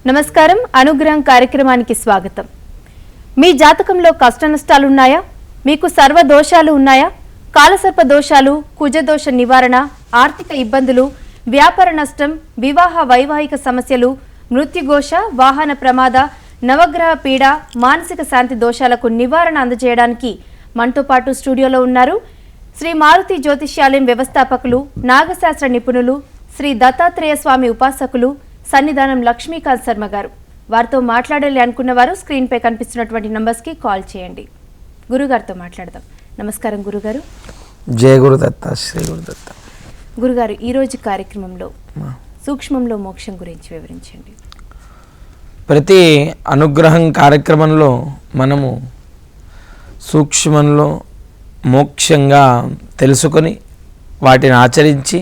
నమస్కారం. అనుగ్రహం కార్యక్రమానికి స్వాగతం. మీ జాతకంలో కష్టనష్టాలున్నాయా? మీకు సర్వ దోషాలు ఉన్నాయా? కాలసర్ప దోషాలు, కుజదోష నివారణ, ఆర్థిక ఇబ్బందులు, వ్యాపార నష్టం, వివాహ వైవాహిక సమస్యలు, మృత్యుఘోష, వాహన ప్రమాద, నవగ్రహ పీడ, మానసిక శాంతి దోషాలకు నివారణ అందజేయడానికి మనతో పాటు స్టూడియోలో ఉన్నారు శ్రీ మారుతి జ్యోతిష్యాలయం వ్యవస్థాపకులు, నాగశాస్త్ర నిపుణులు, శ్రీ దత్తాత్రేయ స్వామి ఉపాసకులు, సన్నిధానం లక్ష్మీకాంత్ శర్మ గారు. వారితో మాట్లాడాలి అనుకున్న వారు స్క్రీన్ పై కనిపిస్తున్నటువంటి నంబర్స్కి కాల్ చేయండి. గురుగారితో మాట్లాడదాం. నమస్కారం గురుగారు. జయ గురుదత్త, శ్రీ గురుదత్త. గురుగారు, ఈరోజు కార్యక్రమంలో సూక్ష్మంలో మోక్షం గురించి వివరించండి. ప్రతి అనుగ్రహం కార్యక్రమంలో మనము సూక్ష్మంలో మోక్షంగా తెలుసుకొని వాటిని ఆచరించి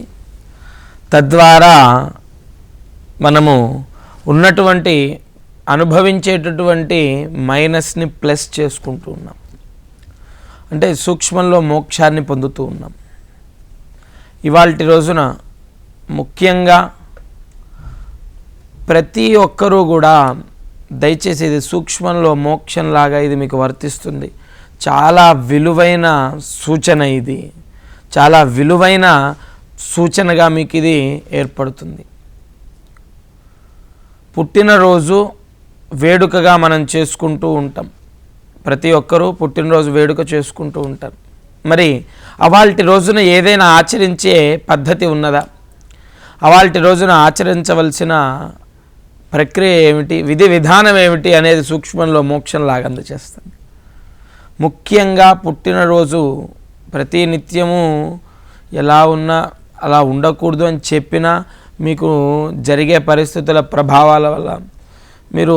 తద్వారా మనము ఉన్నటువంటి అనుభవించేటటువంటి మైనస్ని ప్లస్ చేసుకుంటూ ఉన్నాం. అంటే సూక్ష్మంలో మోక్షాన్ని పొందుతూ ఉన్నాం. ఇవాల్టి రోజున ముఖ్యంగా ప్రతి ఒక్కరూ కూడా దయచేసి ఇది సూక్ష్మంలో మోక్షంలాగా ఇది మీకు వర్తిస్తుంది. చాలా విలువైన సూచన, ఇది చాలా విలువైన సూచనగా మీకు ఇది ఏర్పడుతుంది. పుట్టినరోజు వేడుకగా మనం చేసుకుంటూ ఉంటాం. ప్రతి ఒక్కరూ పుట్టినరోజు వేడుక చేసుకుంటూ ఉంటారు. మరి అవాల్టి రోజున ఏదైనా ఆచరించే పద్ధతి ఉన్నదా? అవాల్టి రోజున ఆచరించవలసిన ప్రక్రియ ఏమిటి, విధి విధానం ఏమిటి అనేది సూక్ష్మంలో మోక్షంలాగా అందజేస్తుంది. ముఖ్యంగా పుట్టినరోజు ప్రతి నిత్యము ఎలా ఉన్నా అలా ఉండకూడదు అని చెప్పినా మీకు జరిగే పరిస్థితుల ప్రభావాల వల్ల మీరు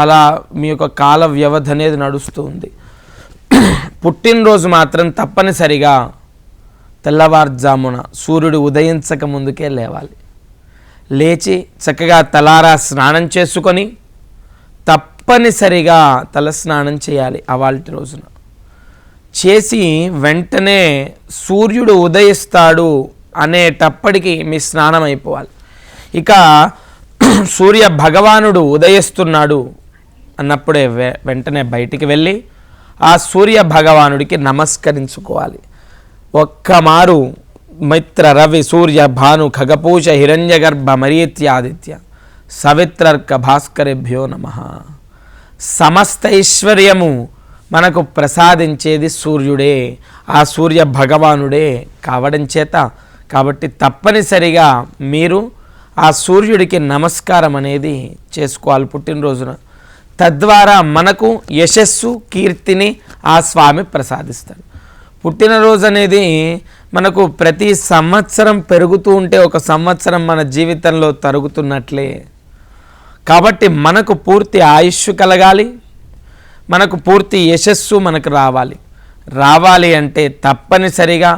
అలా మీ యొక్క కాల వ్యవధి అనేది నడుస్తూ ఉంది. పుట్టినరోజు మాత్రం తప్పనిసరిగా తెల్లవారుజామున సూర్యుడు ఉదయించక ముందుకే లేవాలి. లేచి చక్కగా తలారా స్నానం చేసుకొని తప్పనిసరిగా తల స్నానం చేయాలి. అవాల్టి రోజున చేసి వెంటనే సూర్యుడు ఉదయిస్తాడు అనేటప్పటికీ మీ స్నానం అయిపోవాలి. ఇక సూర్య భగవానుడు ఉదయిస్తున్నాడు అన్నప్పుడే వెంటనే బయటికి వెళ్ళి ఆ సూర్య భగవానుడికి నమస్కరించుకోవాలి. ఒక్కమారు మిత్ర రవి సూర్య భాను ఖగపూష హిరణ్యగర్భ మరీత్యాదిత్య సవిత్రర్క భాస్కరేభ్యో నమః. సమస్త ఐశ్వర్యము మనకు ప్రసాదించేది సూర్యుడే, ఆ సూర్య భగవానుడే కావడం చేత కాబట్టి తప్పనిసరిగా మీరు ఆ సూర్యుడికి నమస్కారం అనేది చేసుకోవాలి పుట్టినరోజున. తద్వారా మనకు యశస్సు, కీర్తిని ఆ స్వామి ప్రసాదిస్తాడు. పుట్టినరోజు అనేది మనకు ప్రతి సంవత్సరం పెరుగుతూ ఉంటే ఒక సంవత్సరం మన జీవితంలో తరుగుతున్నట్లే. కాబట్టి మనకు పూర్తి ఆయుష్ కలగాలి, మనకు పూర్తి యశస్సు మనకు రావాలి అంటే తప్పనిసరిగా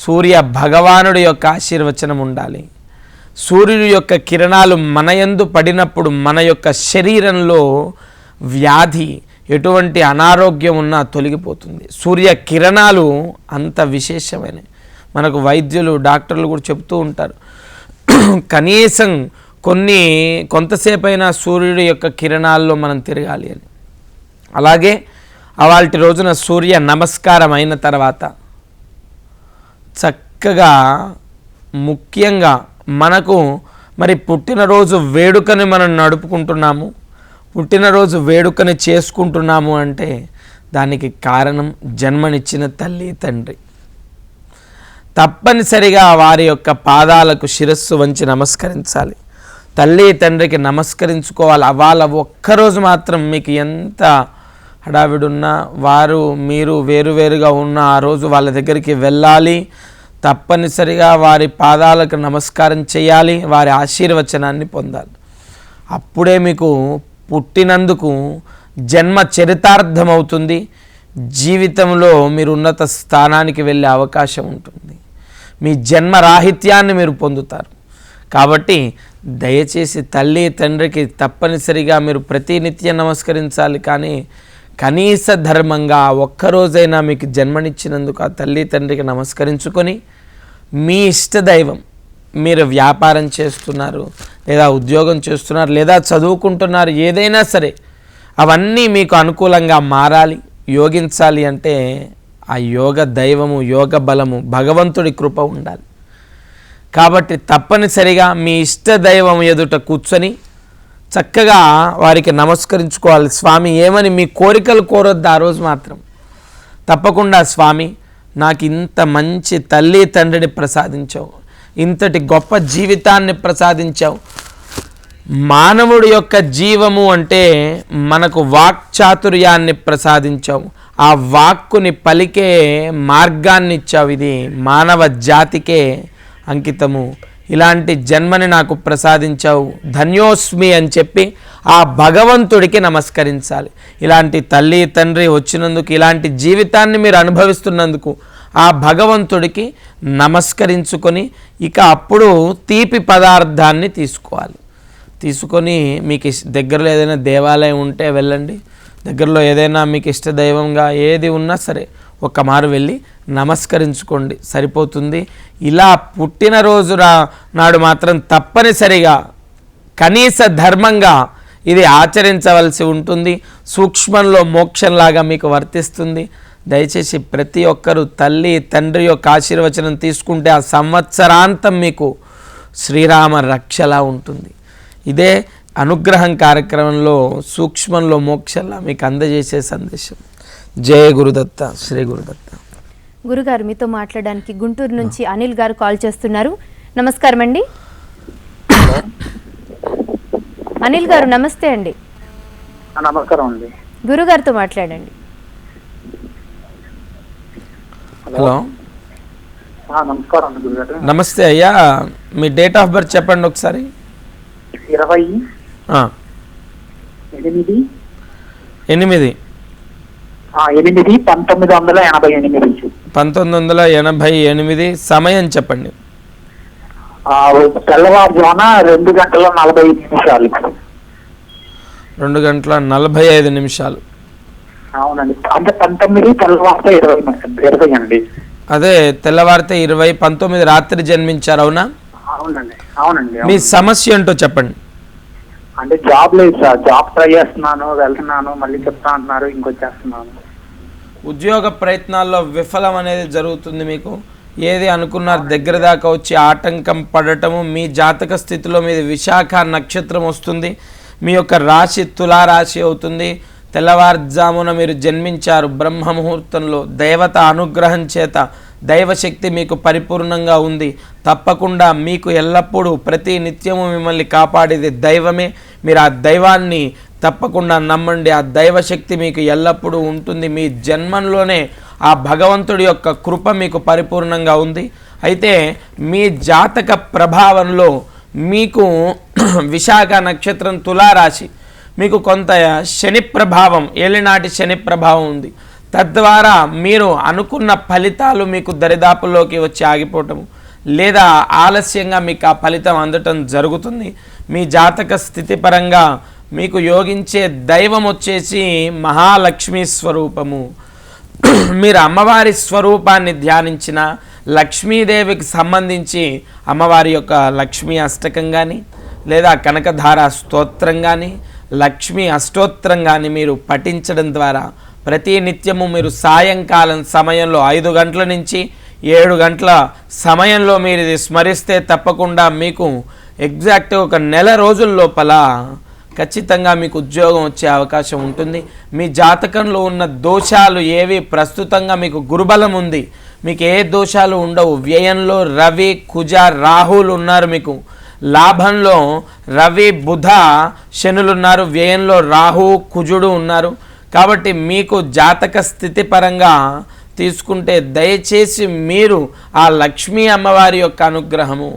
సూర్య భగవానుడి యొక్క ఆశీర్వచనం ఉండాలి. సూర్యుడి యొక్క కిరణాలు మన యందు పడినప్పుడు మన యొక్క శరీరంలో వ్యాధి, ఎటువంటి అనారోగ్యం ఉన్నా తొలగిపోతుంది. సూర్య కిరణాలు అంత విశేషమైనవి. మనకు వైద్యులు, డాక్టర్లు కూడా చెప్తూ ఉంటారు, కనీసం కొంతసేపైనా సూర్యుడి యొక్క కిరణాల్లో మనం తిరగాలి అని. అలాగే అవాల్టి రోజున సూర్య నమస్కారం అయిన తర్వాత చక్కగా ముఖ్యంగా మనకు మరి పుట్టినరోజు వేడుకని మనం నడుపుకుంటున్నాము, పుట్టినరోజు వేడుకని చేసుకుంటున్నాము అంటే దానికి కారణం జన్మనిచ్చిన తల్లి తండ్రి. తప్పనిసరిగా వారి యొక్క పాదాలకు శిరస్సు వంచి నమస్కరించాలి. తల్లి తండ్రికి నమస్కరించుకోవాలి. వాళ్ళ ఒక్కరోజు మాత్రం మీకు ఎంత హడావిడున్నా, మీరు వేరువేరుగా ఉన్న ఆ రోజు వాళ్ళ దగ్గరికి వెళ్ళాలి. తప్పనిసరిగా వారి పాదాలకు నమస్కారం చేయాలి, వారి ఆశీర్వచనాన్ని పొందాలి. అప్పుడే మీకు పుట్టినందుకు జన్మ చరితార్థమవుతుంది. జీవితంలో మీరు ఉన్నత స్థానానికి వెళ్ళే అవకాశం ఉంటుంది. మీ జన్మరాహిత్యాన్ని మీరు పొందుతారు. కాబట్టి దయచేసి తల్లి తండ్రికి తప్పనిసరిగా మీరు ప్రతినిత్యం నమస్కరించాలి. కానీ కనీస ధర్మంగా ఒక్కరోజైనా మీకు జన్మనిచ్చినందుకు ఆ తల్లి తండ్రికి నమస్కరించుకొని మీ ఇష్టదైవం మీరు వ్యాపారం చేస్తున్నారు, లేదా ఉద్యోగం చేస్తున్నారు, లేదా చదువుకుంటున్నారు, ఏదైనా సరే అవన్నీ మీకు అనుకూలంగా మారాలి, యోగించాలి అంటే ఆ యోగ దైవము, యోగ బలము, భగవంతుడి కృప ఉండాలి. కాబట్టి తప్పనిసరిగా మీ ఇష్ట దైవం ఎదుట కూర్చొని చక్కగా వారికి నమస్కరించుకోవాలి. స్వామి ఏమని మీ కోరికలు కోరొద్దు ఆ రోజు మాత్రం. తప్పకుండా స్వామి నాకు ఇంత మంచి తల్లి తండ్రిని ప్రసాదించావు, ఇంతటి గొప్ప జీవితాన్ని ప్రసాదించావు. మానవుడి యొక్క జీవము అంటే మనకు వాక్చాతుర్యాన్ని ప్రసాదించావు, ఆ వాక్కుని పలికే మార్గాన్ని ఇచ్చావు, ఇది మానవ జాతికే అంకితము, ఇలాంటి జన్మని నాకు ప్రసాదించావు, ధన్యోస్మి అని చెప్పి ఆ భగవంతుడికి నమస్కరించాలి. ఇలాంటి తల్లి తండ్రి వచ్చినందుకు, ఇలాంటి జీవితాన్ని మీరు అనుభవిస్తున్నందుకు ఆ భగవంతుడికి నమస్కరించుకొని ఇక అప్పుడు తీపి పదార్థాన్ని తీసుకోవాలి. తీసుకొని మీకు దగ్గరలో ఏదైనా దేవాలయం ఉంటే వెళ్ళండి, దగ్గరలో ఏదైనా మీకు ఇష్ట దైవంగా ఏది ఉన్నా సరే ఒక్క మారు వెళ్ళి నమస్కరించుకోండి, సరిపోతుంది. ఇలా పుట్టినరోజు నాడు మాత్రం తప్పనిసరిగా కనీస ధర్మంగా ఇది ఆచరించవలసి ఉంటుంది. సూక్ష్మంలో మోక్షంలాగా మీకు వర్తిస్తుంది. దయచేసి ప్రతి ఒక్కరూ తల్లి తండ్రి యొక్క ఆశీర్వచనం తీసుకుంటే ఆ సంవత్సరాంతం మీకు శ్రీరామ రక్షలా ఉంటుంది. ఇదే అనుగ్రహం కార్యక్రమంలో సూక్ష్మంలో మోక్షంలా మీకు అందజేసే సందేశం. జయ గురుదత్త, శ్రీ గురుదత్త. గురుగారు మీతో మాట్లాడడానికి గుంటూరు నుంచి అనిల్ గారు కాల్ చేస్తున్నారు. నమస్కారం అండి. అనిల్ గారు నమస్తే అండి. నమస్కారం అండి. గురుగారితో మాట్లాడండి. హలో, నమస్కారం అండి గురుగారు. నమస్తే అయ్యా, మీ డేట్ ఆఫ్ బర్త్ చెప్పండి ఒకసారి. 20/8/1988. 1988. సమయం చెప్పండి. తెల్లవారుజామున 2:45. 2:45. అవునండి, అంటే 19 తెల్లవారితే 20 అండి. అదే తెల్లవారితే 20, 19 రాత్రి జన్మించారు, అవునా? అవునండి, అవునండి. మీ సమస్య ఏంటో చెప్పండి. అంటే జాబ్ లేదు సార్, జాబ్ ట్రై చేస్తున్నాను, వెళ్తున్నాను, మళ్ళీ చెప్తా అంటున్నారు, ఇంకొచ్చేస్తున్నాను. ఉద్యోగ ప్రయత్నాల్లో విఫలం అనేది జరుగుతుంది. మీకు ఏది అనుకున్నారు దగ్గర దాకా వచ్చి ఆటంకం పడటము. మీ జాతక స్థితిలో మీది విశాఖ నక్షత్రం వస్తుంది. మీ యొక్క రాశి తులారాశి అవుతుంది. తెల్లవారుజామున మీరు జన్మించారు బ్రహ్మ ముహూర్తంలో. దేవత అనుగ్రహం చేత దైవశక్తి మీకు పరిపూర్ణంగా ఉంది. తప్పకుండా మీకు ఎల్లప్పుడూ ప్రతి నిత్యము మిమ్మల్ని కాపాడేది దైవమే. మీరు ఆ దైవాన్ని తప్పకుండా నమ్మండి. ఆ దైవశక్తి మీకు ఎల్లప్పుడూ ఉంటుంది. మీ జన్మంలోనే ఆ భగవంతుడి యొక్క కృప మీకు పరిపూర్ణంగా ఉంది. అయితే మీ జాతక ప్రభావంలో మీకు విశాఖ నక్షత్రం తులారాశి, మీకు కొంత శని ప్రభావం, ఏలినాటి శని ప్రభావం ఉంది. తద్వారా మీరు అనుకున్న ఫలితాలు మీకు దరిదాపుల్లోకి వచ్చి ఆగిపోవటము, లేదా ఆలస్యంగా మీకు ఆ ఫలితం అందటం జరుగుతుంది. మీ జాతక స్థితి పరంగా మీకు యోగించే దైవం వచ్చేసి మహాలక్ష్మీ స్వరూపము. మీరు అమ్మవారి స్వరూపాన్ని ధ్యానించిన లక్ష్మీదేవికి సంబంధించి అమ్మవారి యొక్క లక్ష్మీ అష్టకం కానీ, లేదా కనకధార స్తోత్రం కానీ, లక్ష్మీ అష్టోత్తరం కానీ మీరు పఠించడం ద్వారా ప్రతి నిత్యము మీరు సాయంకాలం సమయంలో 5 గంటల నుంచి 7 గంటల సమయంలో మీరు ఇది స్మరిస్తే తప్పకుండా మీకు ఎగ్జాక్ట్ ఒక నెల రోజుల లోపల ఖచ్చితంగా మీకు ఉద్యోగం వచ్చే అవకాశం ఉంటుంది. మీ జాతకంలో ఉన్న దోషాలు ఏవి, ప్రస్తుతంగా మీకు గురుబలం ఉంది, మీకు ఏ దోషాలు ఉండవు. వ్యయంలో రవి కుజ రాహులు ఉన్నారు, మీకు లాభంలో రవి బుధ శనులు ఉన్నారు, వ్యయంలో రాహు కుజుడు ఉన్నారు. కాబట్టి మీకు జాతక స్థితి పరంగా తీసుకుంటే దయచేసి మీరు ఆ లక్ష్మీ అమ్మవారి యొక్క అనుగ్రహము,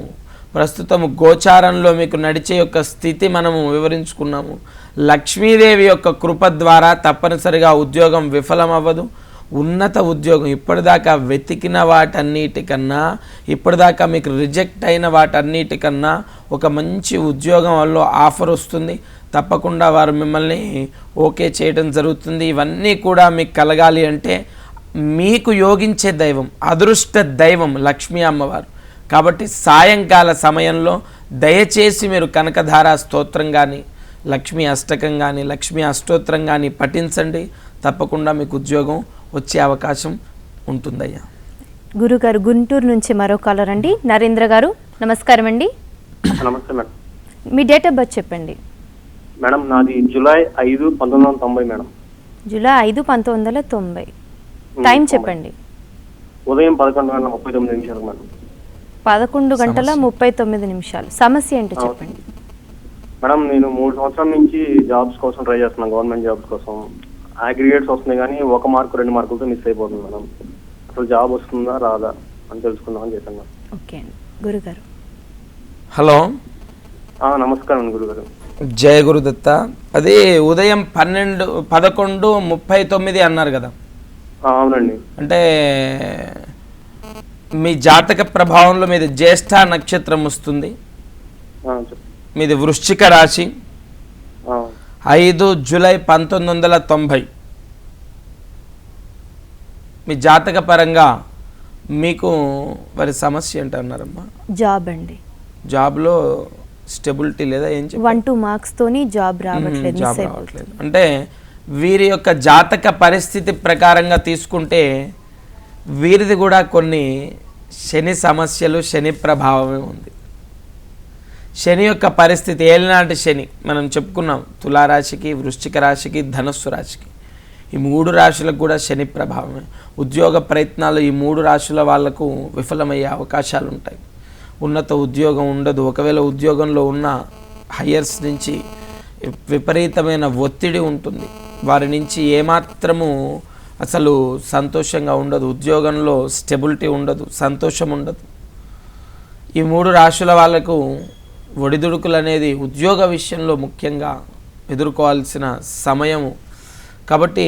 ప్రస్తుతం గోచారంలో మీకు నడిచే యొక్క స్థితి మనము వివరించుకున్నాము. లక్ష్మీదేవి యొక్క కృప ద్వారా తప్పనిసరిగా ఉద్యోగం విఫలం అవ్వదు. ఉన్నత ఉద్యోగం, ఇప్పటిదాకా వెతికిన వాటన్నిటికన్నా, ఇప్పటిదాకా మీకు రిజెక్ట్ అయిన వాటన్నిటికన్నా ఒక మంచి ఉద్యోగం వల్ల ఆఫర్ వస్తుంది. తప్పకుండా వారు మిమ్మల్ని ఓకే చేయడం జరుగుతుంది. ఇవన్నీ కూడా మీకు కలగాలి అంటే మీకు యోగించే దైవం, అదృష్ట దైవం లక్ష్మీ అమ్మవారు. కాబట్టి సాయంకాల సమయంలో దయచేసి మీరు కనకధార స్తోత్రం కానీ లక్ష్మీ అష్టకం కానీ లక్ష్మీ అష్టోత్తరం కానీ పఠించండి. తప్పకుండా మీకు ఉద్యోగం వచ్చే అవకాశం ఉంటుందయ్యా. గురుగారు గుంటూరు నుంచి మరో కాలర్ అండి, నరేంద్ర గారు. నమస్కారం అండి. నమస్తే madam. Me date of birth చెప్పండి. మేడం నాది జూలై 5, 1990 మేడం. జూలై 5, 1990. టైం చెప్పండి. ఉదయం 11:39 మేడం. 11:39. సమస్య ఏంటో చెప్పండి. మేడం నేను 3 సంవత్సరాల నుంచి జాబ్స్ కోసం ట్రై చేస్తున్నాను, గవర్నమెంట్ జాబ్స్ కోసం. అగ్రిగేట్స్ వస్తున్నాయి కానీ 1 మార్కు 2 మార్కులతో మిస్ అయిపోతుంది మేడం. అసలు జాబ్ వస్తుందా రాదా అని తెలుసుకుందామని చేశాను. ఓకే అండి. గురుగారు హలో. నమస్కారం గురుగారు. జయ గురుదత్త. అది ఉదయం 11:39 అన్నారు కదా. అవునండి. అంటే మీ జాతక ప్రభావంలో మీది జ్యేష్ఠ నక్షత్రం వస్తుంది. మీది వృశ్చిక రాశి. 5 జూలై 1990. మీ జాతక పరంగా మీకు మరి సమస్య ఏంటన్నారమ్మా? జాబ్ అండి. జాబ్లో స్టెబిలిటీ లేదా? ఏం చెప్పారు? 1-2 మార్క్స్ తోని జాబ్ రావట్లేదు. అంటే వీరి యొక్క జాతక పరిస్థితి ప్రకారంగా తీసుకుంటే వీరిది కూడా కొన్ని శని సమస్యలు, శని ప్రభావమే ఉంది. శని యొక్క పరిస్థితి ఏలినాటి శని మనం చెప్పుకున్నాం. తులారాశికి, వృశ్చిక రాశికి, ధనస్సు రాశికి, ఈ 3 రాశులకు కూడా శని ప్రభావమే. ఉద్యోగ ప్రయత్నాలు ఈ 3 రాశుల వాళ్లకు విఫలమయ్యే అవకాశాలు ఉంటాయి. ఉన్నత ఉద్యోగం ఉండదు. ఒకవేళ ఉద్యోగంలో ఉన్న హయ్యర్స్ నుంచి విపరీతమైన ఒత్తిడి ఉంటుంది. వారి నుంచి ఏమాత్రము అసలు సంతోషంగా ఉండదు. ఉద్యోగంలో స్టెబిలిటీ ఉండదు, సంతోషం ఉండదు. ఈ 3 రాశుల వాళ్ళకు ఒడిదుడుకులు అనేది ఉద్యోగ విషయంలో ముఖ్యంగా ఎదుర్కోవాల్సిన సమయము. కాబట్టి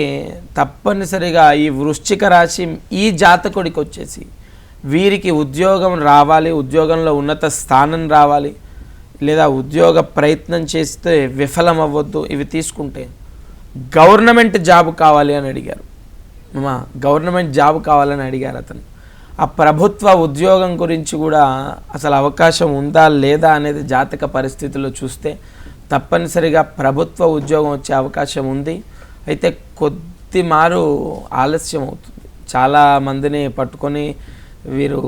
తప్పనిసరిగా ఈ వృశ్చిక రాశి ఈ జాతకుడికి వచ్చేసి వీరికి ఉద్యోగం రావాలి, ఉద్యోగంలో ఉన్నత స్థానం రావాలి, లేదా ఉద్యోగ ప్రయత్నం చేస్తే విఫలం అవ్వద్దు. ఇవి తీసుకుంటే గవర్నమెంట్ జాబ్ కావాలి అని అడిగారు. గవర్నమెంట్ జాబ్ కావాలని అడిగారు అతను. ఆ ప్రభుత్వ ఉద్యోగం గురించి కూడా అసలు అవకాశం ఉందా లేదా అనేది జాతక పరిస్థితుల్లో చూస్తే తప్పనిసరిగా ప్రభుత్వ ఉద్యోగం వచ్చే అవకాశం ఉంది. అయితే కొద్ది మారు ఆలస్యం అవుతుంది. చాలామందిని పట్టుకొని వీరు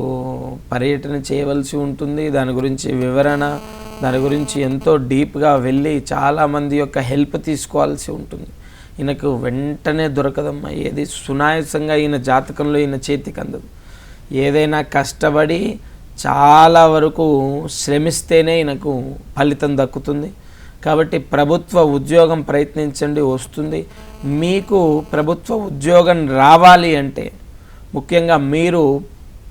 పర్యటన చేయవలసి ఉంటుంది. దాని గురించి వివరణ, దాని గురించి ఎంతో డీప్గా వెళ్ళి చాలామంది యొక్క హెల్ప్ తీసుకోవాల్సి ఉంటుంది. ఈయనకు వెంటనే దొరకదమ్మా. ఏది సునాయాసంగా ఈయన జాతకంలో ఈయన చేతికి అందదు. ఏదైనా కష్టపడి చాలా వరకు శ్రమిస్తేనే ఈయనకు ఫలితం దక్కుతుంది. కాబట్టి ప్రభుత్వ ఉద్యోగం ప్రయత్నించండి, వస్తుంది. మీకు ప్రభుత్వ ఉద్యోగం రావాలి అంటే ముఖ్యంగా మీరు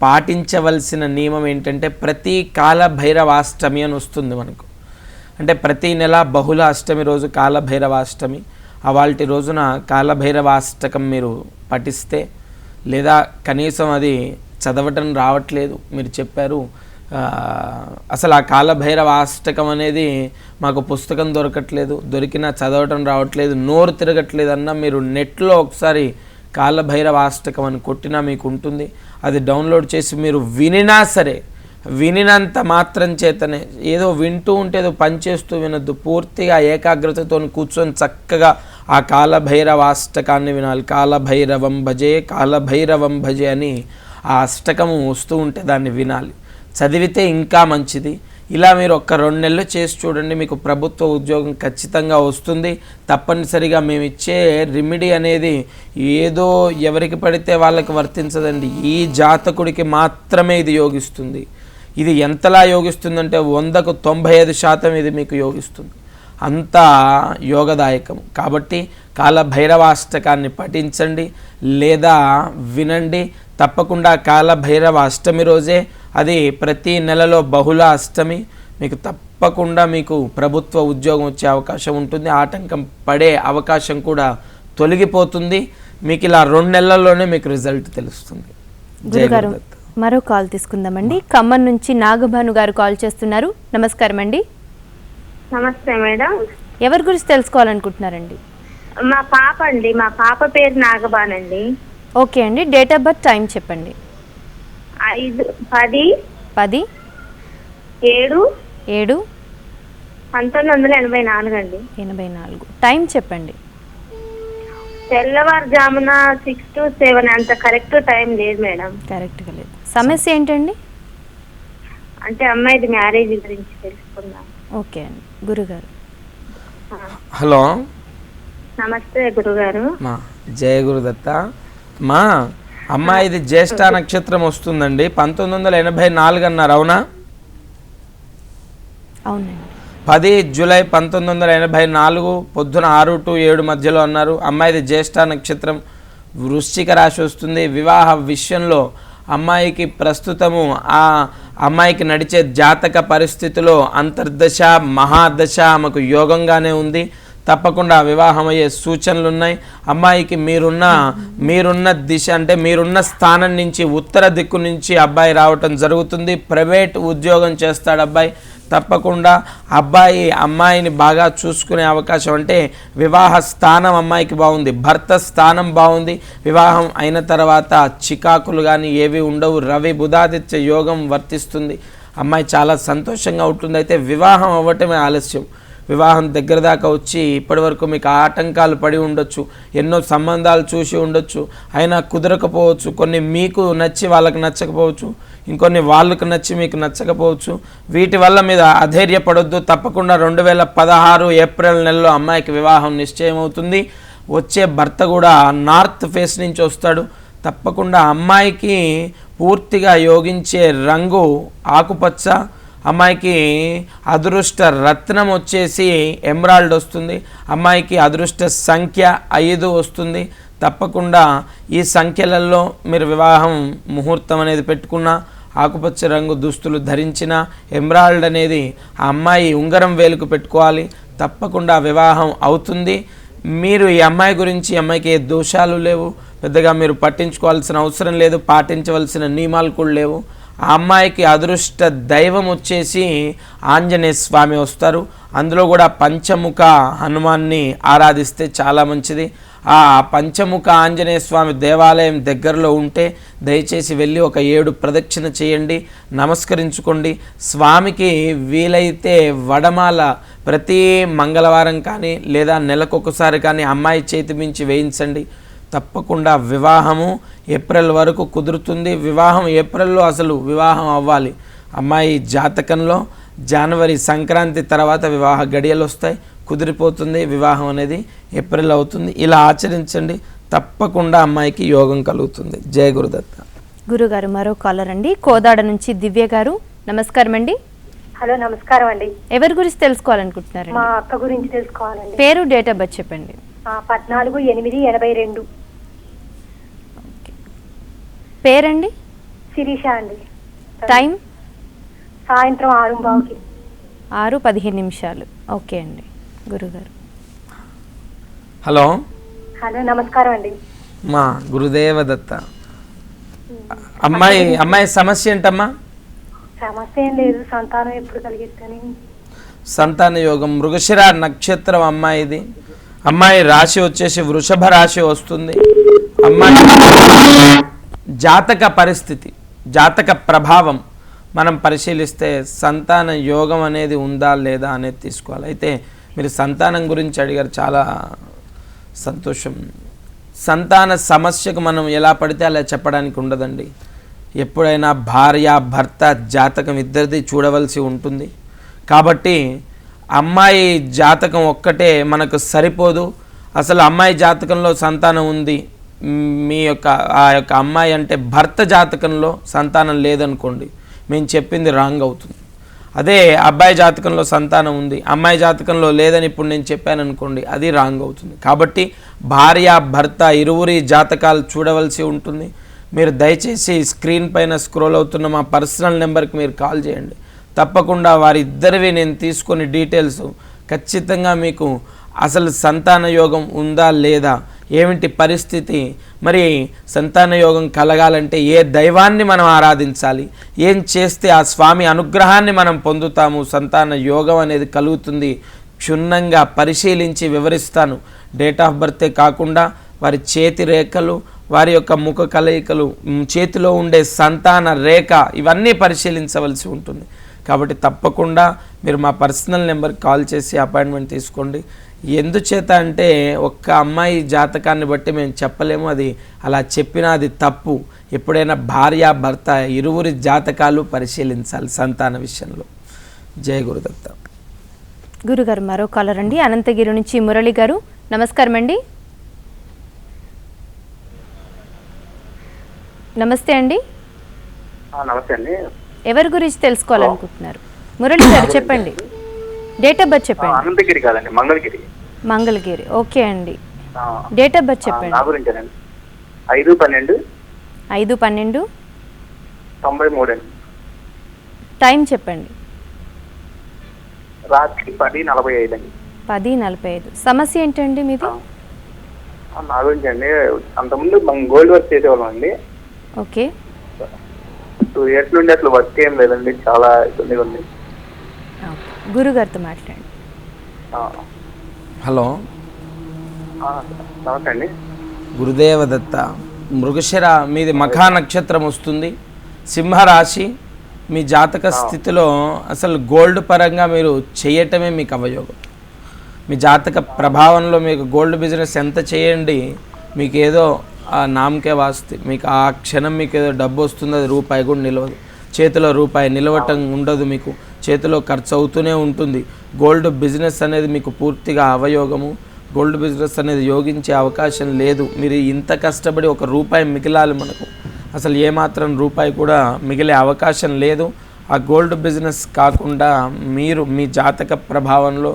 పాటించవలసిన నియమం ఏంటంటే ప్రతి కాలభైరవాష్టమి అని వస్తుంది మనకు. అంటే ప్రతి నెల బహుళ అష్టమి రోజు కాలభైరవాష్టమి. అవాల్టి రోజున కాలభైరవాష్టకం మీరు పఠిస్తే, లేదా కనీసం అది చదవటం రావట్లేదు మీరు చెప్పారు, అసలు ఆ కాలభైరవాష్టకం అనేది మాకు పుస్తకం దొరకట్లేదు, దొరికినా చదవటం రావట్లేదు, నోరు తిరగట్లేదు అన్న మీరు నెట్లో ఒకసారి కాలభైరవాష్టకం అని కొట్టినా మీకు ఉంటుంది. అది డౌన్లోడ్ చేసి మీరు వినినా సరే, వినినంత మాత్రం చేతనే ఏదో వింటూ ఉంటే ఏదో పనిచేస్తూ వినొద్దు. పూర్తిగా ఏకాగ్రతతో కూర్చొని చక్కగా ఆ కాలభైరవాష్టకాన్ని వినాలి. కాలభైరవం భజే, కాలభైరవం భజే అని ఆ అష్టకము వస్తూ ఉంటే దాన్ని వినాలి. చదివితే ఇంకా మంచిది. ఇలా మీరు 1-2 నెలలు చేసి చూడండి, మీకు ప్రభుత్వ ఉద్యోగం ఖచ్చితంగా వస్తుంది. తప్పనిసరిగా మేము ఇచ్చే రెమెడీ అనేది ఏదో ఎవరికి పడితే వాళ్ళకి వర్తించదండి. ఈ జాతకుడికి మాత్రమే ఇది యోగిస్తుంది. ఇది ఎంతలా యోగిస్తుందంటే 100కు 95% ఇది మీకు యోగిస్తుంది. అంతా యోగదాయకం. కాబట్టి కాలభైరవాష్టకాన్ని పఠించండి లేదా వినండి. తప్పకుండా కాలభైరవ అష్టమి రోజే, అది ప్రతి నెలలో బహుళ అష్టమి, మీకు తప్పకుండా మీకు ప్రభుత్వ ఉద్యోగం వచ్చే అవకాశం ఉంటుంది. ఆటంకం పడే అవకాశం కూడా తొలగిపోతుంది. మీకు ఇలా 2 నెలల్లోనే మీకు రిజల్ట్ తెలుస్తుంది. గురుగారు మరో కాల్ తీసుకుందామండి. ఖమ్మం నుంచి నాగభాను గారు కాల్ చేస్తున్నారు. నమస్కారం అండి. నమస్తే మేడం. ఎవరి గురించి తెలుసుకోవాలనుకుంటున్నారండి? మా పాప అండి, మా పాప పేరు నాగబానండి. ఓకే అండి. డేట్ ఆఫ్ బర్త్, టైం చెప్పండి. 5-10 10 7 7 1984 అండి. 84. టైం చెప్పండి. తెల్లవారుజామున 6 to 7 అంత కరెక్ట్ టైం లేదు మేడం. కరెక్ట్గా లేదు. సమస్య ఏంటండి? అంటే అమ్మాయిది మ్యారేజ్ గురించి తెలుసుకుందాం. ఓకే అండి. గురుగారు హలో నమస్తే గురుగారు. మా జయ గురుదత్త. మా అమ్మాయిది జ్యేష్ఠ నక్షత్రం వస్తుందండి. 1984 అన్నారు, అవునా? అవునండి. 10 జూలై 1984 పొద్దున 6 to 7 మధ్యలో అన్నారు. అమ్మాయిది జ్యేష్ఠ నక్షత్రం, వృశ్చిక రాశి వస్తుంది. వివాహ విషయంలో అమ్మాయికి ప్రస్తుతము ఆ అమ్మాయికి నడిచే జాతక పరిస్థితిలో అంతర్దశ మహాదశ ఆమెకు యోగంగానే ఉంది. తప్పకుండా వివాహం అయ్యే సూచనలు ఉన్నాయి. అమ్మాయికి మీరున్న దిశ అంటే మీరున్న స్థానం నుంచి ఉత్తర దిక్కు నుంచి అబ్బాయి రావటం జరుగుతుంది. ప్రైవేట్ ఉద్యోగం చేస్తాడు అబ్బాయి. తప్పకుండా అమ్మాయిని బాగా చూసుకునే అవకాశం, అంటే వివాహ స్థానం అమ్మాయికి బాగుంది, భర్త స్థానం బాగుంది. వివాహం అయిన తర్వాత చికాకులు కానీ ఏవి ఉండవు. రవి బుధాదిత్య యోగం వర్తిస్తుంది. అమ్మాయి చాలా సంతోషంగా ఉంటుంది. అయితే వివాహం అవ్వటమే ఆలస్యం. వివాహం దగ్గర దాకా వచ్చి ఇప్పటి వరకు మీకు ఆటంకాలు పడి ఉండొచ్చు, ఎన్నో సంబంధాలు చూసి ఉండొచ్చు, అయినా కుదరకపోవచ్చు. కొన్ని మీకు నచ్చి వాళ్ళకి నచ్చకపోవచ్చు, ఇంకొన్ని వాళ్ళకు నచ్చి మీకు నచ్చకపోవచ్చు. వీటి వల్ల మీద అధైర్యపడొద్దు. తప్పకుండా 2016 ఏప్రిల్ నెలలో అమ్మాయికి వివాహం నిశ్చయమవుతుంది. వచ్చే భర్త కూడా నార్త్ ఫేస్ నుంచి వస్తాడు. తప్పకుండా అమ్మాయికి పూర్తిగా యోగించే రంగు ఆకుపచ్చ. అమ్మాయికి అదృష్ట రత్నం వచ్చేసి ఎమరాల్డ్ వస్తుంది. అమ్మాయికి అదృష్ట సంఖ్య 5 వస్తుంది. తప్పకుండా ఈ సంఖ్యలలో మీరు వివాహం ముహూర్తం అనేది పెట్టుకున్న, ఆకుపచ్చ రంగు దుస్తులు ధరించిన, ఎమరాల్డ్ అనేది ఆ అమ్మాయి ఉంగరం వేలుకు పెట్టుకోవాలి. తప్పకుండా వివాహం అవుతుంది. మీరు ఈ అమ్మాయి గురించి, అమ్మాయికి ఏ దోషాలు లేవు, పెద్దగా మీరు పట్టించుకోవాల్సిన అవసరం లేదు, పాటించవలసిన నియమాలు కూడా లేవు. ఆ అమ్మాయికి అదృష్ట దైవం వచ్చేసి ఆంజనేయ స్వామి వస్తారు. అందులో కూడా పంచముఖ హనుమాన్ని ఆరాధిస్తే చాలా మంచిది. ఆ పంచముఖ ఆంజనేయ స్వామి దేవాలయం దగ్గరలో ఉంటే దయచేసి వెళ్ళి ఒక 7 ప్రదక్షిణ చేయండి, నమస్కరించుకోండి. స్వామికి వీలైతే వడమాల ప్రతి మంగళవారం కానీ లేదా నెలకొకసారి కానీ అమ్మాయి చేతి మించి వేయించండి. తప్పకుండా వివాహము ఏప్రిల్ వరకు కుదురుతుంది. వివాహం ఏప్రిల్లో అసలు వివాహం అవ్వాలి. అమ్మాయి జాతకంలో జనవరి సంక్రాంతి తర్వాత వివాహ గడియలు వస్తాయి, కుదిరిపోతుంది. వివాహం అనేది ఏప్రిల్ అవుతుంది. ఇలా ఆచరించండి, తప్పకుండా అమ్మాయికి యోగం కలుగుతుంది. జయ గురుదత్త. గురుగారు మరో కాలర్ అండి, కోదాడ నుంచి దివ్య గారు. నమస్కారం అండి. హలో, నమస్కారం అండి. ఎవరి గురించి తెలుసుకోవాలనుకుంటున్నారు? మా అక్క గురించి తెలుసుకోవాలండి. పేరు, డేట్ ఆఫ్ బర్త్ చెప్పండి. 14/8/82. పేరండి? శిరీష అండి. టైం? సాయంత్రం 6:15కి. 6:15. ఓకే అండి. గురుగారు హలో. హలో, నమస్కారం అండి. మా గురుదేవ దత్త. అమ్మాయి సమస్య ఏంటమ్మా? సమస్య ఏం లేదు, సంతానం ఎప్పుడు కలిగిద్దని. సంతాన యోగం, మృగశిర నక్షత్రం అమ్మాయిది. అమ్మాయి రాశి వచ్చేసి వృషభ రాశి వస్తుంది. అమ్మాయి జాతక పరిస్థితి, జాతక ప్రభావం మనం పరిశీలిస్తే సంతాన యోగం అనేది ఉందా లేదా అనేది తీసుకోవాలి. అయితే మీరు సంతానం గురించి అడిగారు, చాలా సంతోషం. సంతాన సమస్యకు మనం ఎలా పడితే అలా చెప్పడానికి ఉండదండి. ఎప్పుడైనా భార్య భర్త జాతకం ఇద్దరిది చూడవలసి ఉంటుంది. కాబట్టి అమ్మాయి జాతకం ఒక్కటే మనకు సరిపోదు. అసలు అమ్మాయి జాతకంలో సంతానం ఉంది, ఆ యొక్క అమ్మాయి అంటే భర్త జాతకంలో సంతానం లేదనుకోండి, మేము చెప్పింది రాంగ్ అవుతుంది. అదే అబ్బాయి జాతకంలో సంతానం ఉంది, అమ్మాయి జాతకంలో లేదని ఇప్పుడు నేను చెప్పాను అనుకోండి, అది రాంగ్ అవుతుంది. కాబట్టి భార్య భర్త ఇరువురి జాతకాలు చూడవలసి ఉంటుంది. మీరు దయచేసి స్క్రీన్ పైన స్క్రోల్ అవుతున్న మా పర్సనల్ నెంబర్కి మీరు కాల్ చేయండి. తప్పకుండా వారిద్దరివి నేను తీసుకొని డీటెయిల్స్ ఖచ్చితంగా మీకు అసలు సంతాన యోగం ఉందా లేదా, ఏమిటి పరిస్థితి, మరి సంతాన యోగం కలగాలంటే ఏ దైవాన్ని మనం ఆరాధించాలి, ఏం చేస్తే ఆ స్వామి అనుగ్రహాన్ని మనం పొందుతాము, సంతాన యోగం అనేది కలుగుతుంది, క్షుణ్ణంగా పరిశీలించి వివరిస్తాను. డేట్ ఆఫ్ బర్తే కాకుండా వారి చేతి రేఖలు, వారి యొక్క ముఖ కలయికలు, చేతిలో ఉండే సంతాన రేఖ, ఇవన్నీ పరిశీలించవలసి ఉంటుంది. కాబట్టి తప్పకుండా మీరు మా పర్సనల్ నెంబర్కి కాల్ చేసి అపాయింట్మెంట్ తీసుకోండి. ఎందుచేత అంటే ఒక్క అమ్మాయి జాతకాన్ని బట్టి మేము చెప్పలేము, అది అలా చెప్పినా అది తప్పు. ఎప్పుడైనా భార్య భర్త ఇరువురి జాతకాలు పరిశీలించాలి సంతాన విషయంలో. జయ గురుదత్త. గురుగారు మరో కాలర్ అండి, అనంతగిరి నుంచి మురళి గారు. నమస్కారం అండి. నమస్తే అండి. నమస్తే అండి. ఎవరి గురించి తెలుసుకోవాలనుకుంటున్నారు? మురళి గారు చెప్పండి, డేట్ ఆఫ్ బర్త్ చెప్పండి. అనంతగిరి కాదండి, మంగళగిరి. మంగళగిరి, ఓకే అండి. డేట్ ఆఫ్ బర్త్ చెప్పండి. నా గురించేనండి. 5/12/93 అండి. టైం చెప్పండి. రాత్రి 10:45 అండి. 10:45. సమస్య ఏంటండి మీది? నా గురించి అండి, అంతకుముందు మనం గోల్డ్ వర్క్ చేసేవాళ్ళం అండి. ఓకే. 2 years నుండి అసలు వర్క్ ఏం లేదండి, చాలా ఇబ్బందిగా ఉంది. గురుగారితో మాట్లాడండి. హలో, నమస్తే అండి. గురుదేవదత్త. మృగశిర మీది మఖా నక్షత్రం వస్తుంది, సింహరాశి. మీ జాతక స్థితిలో అసలు గోల్డ్ పరంగా మీరు చేయటమే మీకు అవయోగం. మీ జాతక ప్రభావంలో మీకు గోల్డ్ బిజినెస్ ఎంత చేయండి, మీకు ఏదో ఆ నామకే వాస్తే మీకు ఆ క్షణం మీకు ఏదో డబ్బు వస్తుంది, అది రూపాయి కూడా నిలవదు. చేతిలో రూపాయి నిలవటం ఉండదు, మీకు చేతిలో ఖర్చు అవుతూనే ఉంటుంది. గోల్డ్ బిజినెస్ అనేది మీకు పూర్తిగా అవయోగము. గోల్డ్ బిజినెస్ అనేది యోగించే అవకాశం లేదు. మీరు ఇంత కష్టపడి ఒక రూపాయి మిగిలాలి, మనకు అసలు ఏమాత్రం రూపాయి కూడా మిగిలే అవకాశం లేదు. ఆ గోల్డ్ బిజినెస్ కాకుండా మీరు మీ జాతక ప్రభావంలో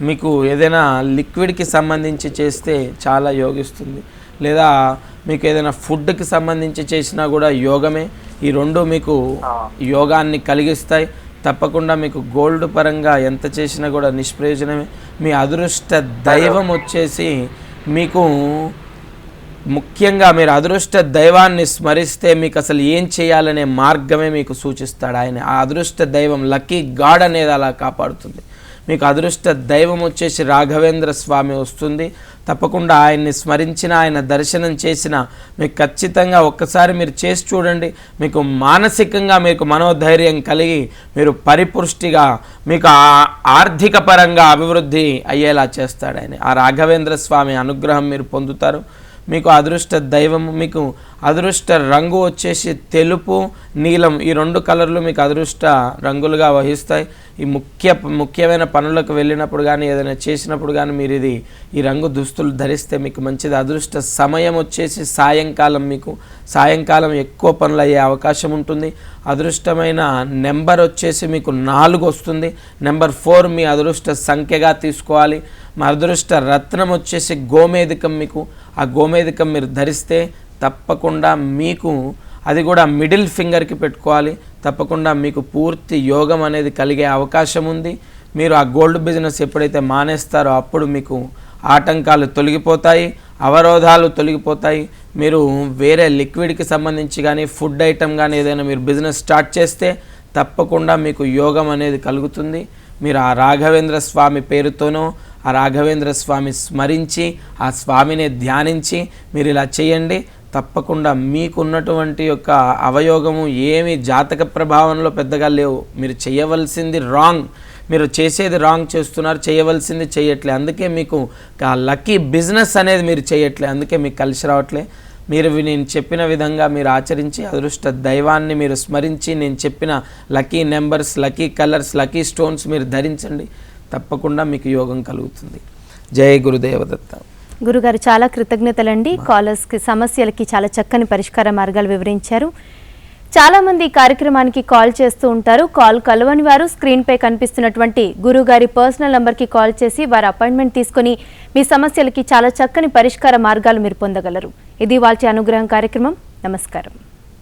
మీకు ఏదైనా లిక్విడ్కి సంబంధించి చేస్తే చాలా యోగిస్తుంది, లేదా మీకు ఏదైనా ఫుడ్కి సంబంధించి చేసినా కూడా యోగమే. ఈ రెండు మీకు యోగాన్ని కలిగిస్తాయి. తప్పకుండా మీకు గోల్డ్ పరంగా ఎంత చేసినా కూడా నిష్ప్రయోజనమే. మీ అదృష్ట దైవం వచ్చేసి మీకు ముఖ్యంగా మీరు అదృష్ట దైవాన్ని స్మరిస్తే మీకు అసలు ఏం చేయాలనే మార్గమే మీకు సూచిస్తాడు ఆయన. ఆ అదృష్ట దైవం లక్కీ గాడ్ అనేది అలా కాపాడుతుంది. మీకు అదృష్ట దైవం వచ్చేసి రాఘవేంద్ర స్వామి వస్తుంది. తప్పకుండా ఆయన్ని స్మరించిన, ఆయన దర్శనం చేసిన మీకు ఖచ్చితంగా ఒక్కసారి మీరు చేసి చూడండి. మీకు మానసికంగా మీకు మనోధైర్యం కలిగి మీరు పరిపుష్టిగా మీకు ఆర్థిక పరంగా అభివృద్ధి అయ్యేలా చేస్తాడు ఆయన. ఆ రాఘవేంద్ర స్వామి అనుగ్రహం మీరు పొందుతారు. మీకు అదృష్ట దైవము, మీకు అదృష్ట రంగు వచ్చేసి తెలుపు, నీలం, ఈ 2 కలర్లు మీకు అదృష్ట రంగులుగా వహిస్తాయి. ఈ ముఖ్యమైన పనులకు వెళ్ళినప్పుడు కానీ ఏదైనా చేసినప్పుడు కానీ మీరు ఈ రంగు దుస్తులు ధరిస్తే మీకు మంచిది. అదృష్ట సమయం వచ్చేసి సాయంకాలం, మీకు సాయంకాలం ఎక్కువ పనులు అయ్యే అవకాశం ఉంటుంది. అదృష్టమైన నెంబర్ వచ్చేసి మీకు 4 వస్తుంది. నెంబర్ 4 మీ అదృష్ట సంఖ్యగా తీసుకోవాలి. మా అదృష్ట రత్నం వచ్చేసి గోమేధికం. మీకు ఆ గోమేధికం మీరు ధరిస్తే తప్పకుండా మీకు అది కూడా మిడిల్ ఫింగర్కి పెట్టుకోవాలి. తప్పకుండా మీకు పూర్తి యోగం అనేది కలిగే అవకాశం ఉంది. మీరు ఆ గోల్డ్ బిజినెస్ ఎప్పుడైతే మానేస్తారో అప్పుడు మీకు ఆటంకాలు తొలగిపోతాయి, అవరోధాలు తొలగిపోతాయి. మీరు వేరే లిక్విడ్కి సంబంధించి కానీ ఫుడ్ ఐటమ్ కానీ ఏదైనా మీరు బిజినెస్ స్టార్ట్ చేస్తే తప్పకుండా మీకు యోగం అనేది కలుగుతుంది. మీరు ఆ రాఘవేంద్ర స్వామి పేరుతోనో ఆ రాఘవేంద్ర స్వామి స్మరించి ఆ స్వామిని ధ్యానించి మీరు ఇలా చేయండి. తప్పకుండా మీకున్నటువంటి యొక్క అవయోగము ఏమి జాతక ప్రభావంలో పెద్దగా లేవు. మీరు చేయవలసింది రాంగ్, మీరు చేసేది రాంగ్ చేస్తున్నారు, చేయవలసింది చేయట్లే. అందుకే మీకు లక్కీ బిజినెస్ అనేది మీరు చేయట్లే, అందుకే మీకు కలిసి రావట్లే. మీరు నేను చెప్పిన విధంగా మీరు ఆచరించి అదృష్ట దైవాన్ని మీరు స్మరించి నేను చెప్పిన lucky numbers, lucky colours, lucky stones మీరు ధరించండి. తప్పకుండా మీకు యోగం కలుగుతుంది. జై గురుదేవదత్త. గురుగారు చాలా కృతజ్ఞతలండి. కాలర్స్కి సమస్యలకి చాలా చక్కని పరిష్కార మార్గాలు వివరించారు. చాలామంది ఈ కార్యక్రమానికి కాల్ చేస్తూ ఉంటారు. కాల్ కలవని వారు స్క్రీన్పై కనిపిస్తున్నటువంటి గురుగారి పర్సనల్ నంబర్కి కాల్ చేసి వారి అపాయింట్మెంట్ తీసుకొని మీ సమస్యలకి చాలా చక్కని పరిష్కార మార్గాలు మీరు పొందగలరు. ఇది వాళ్ళ అనుగ్రహం కార్యక్రమం. నమస్కారం.